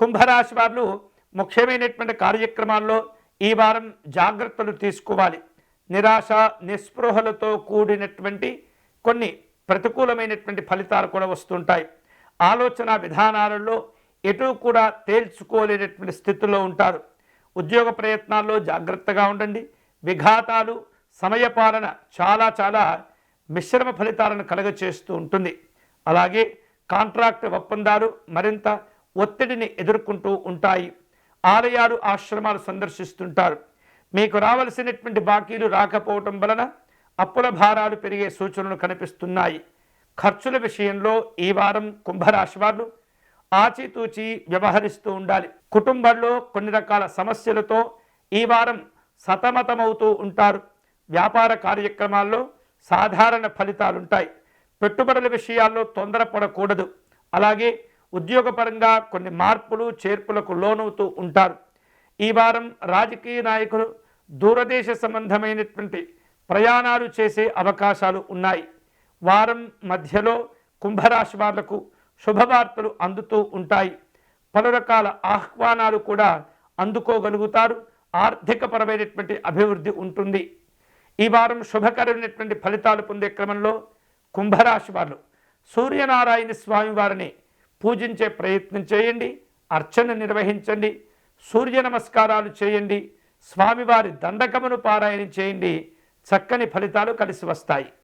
కుంభరాశి వారు ముఖ్యమైనటువంటి కార్యక్రమాల్లో ఈ వారం జాగ్రత్తలు తీసుకోవాలి. నిరాశ నిస్పృహలతో కూడినటువంటి కొన్ని ప్రతికూలమైనటువంటి ఫలితాలు కూడా వస్తుంటాయి. ఆలోచన విధానాలలో ఎటు కూడా తేల్చుకోలేనటువంటి స్థితిలో ఉంటారు. ఉద్యోగ ప్రయత్నాల్లో జాగ్రత్తగా ఉండండి. విఘాతాలు సమయపాలన చాలా మిశ్రమ ఫలితాలను కలుగచేస్తూ ఉంటుంది. అలాగే కాంట్రాక్ట్ ఒప్పందాలు మరింత ఒత్తిడిని ఎదుర్కొంటూ ఉంటాయి. ఆలయాలు ఆశ్రమాలు సందర్శిస్తుంటారు. మీకు రావలసినటువంటి బాకీలు రాకపోవటం వలన అప్పుల భారాలు పెరిగే సూచనలు కనిపిస్తున్నాయి. ఖర్చుల విషయంలో ఈ వారం కుంభరాశి వారు ఆచితూచి వ్యవహరిస్తూ ఉండాలి. కుటుంబంలో కొన్ని రకాల సమస్యలతో ఈ వారం సతమతమవుతూ ఉంటారు. వ్యాపార కార్యక్రమాల్లో సాధారణ ఫలితాలుంటాయి. పెట్టుబడుల విషయాల్లో తొందరపడకూడదు. అలాగే ఉద్యోగపరంగా కొన్ని మార్పులు చేర్పులకు లోనవుతూ ఉంటారు. ఈ వారం రాజకీయ నాయకులు దూరదేశ సంబంధమైనటువంటి ప్రయాణాలు చేసే అవకాశాలు ఉన్నాయి. వారం మధ్యలో కుంభరాశి వాళ్లకు శుభవార్తలు అందుతూ ఉంటాయి. పలు రకాల ఆహ్వానాలు కూడా అందుకోగలుగుతారు. ఆర్థికపరమైనటువంటి అభివృద్ధి ఉంటుంది. ఈ వారం శుభకరమైనటువంటి ఫలితాలు పొందే క్రమంలో కుంభరాశి వారు సూర్యనారాయణ స్వామి వారిని పూజించే ప్రయత్నం చేయండి. అర్చన నిర్వహించండి. సూర్య నమస్కారాలు చేయండి. స్వామివారి దండకమును పారాయణ చేయండి. చక్కని ఫలితాలు కలిసి వస్తాయి.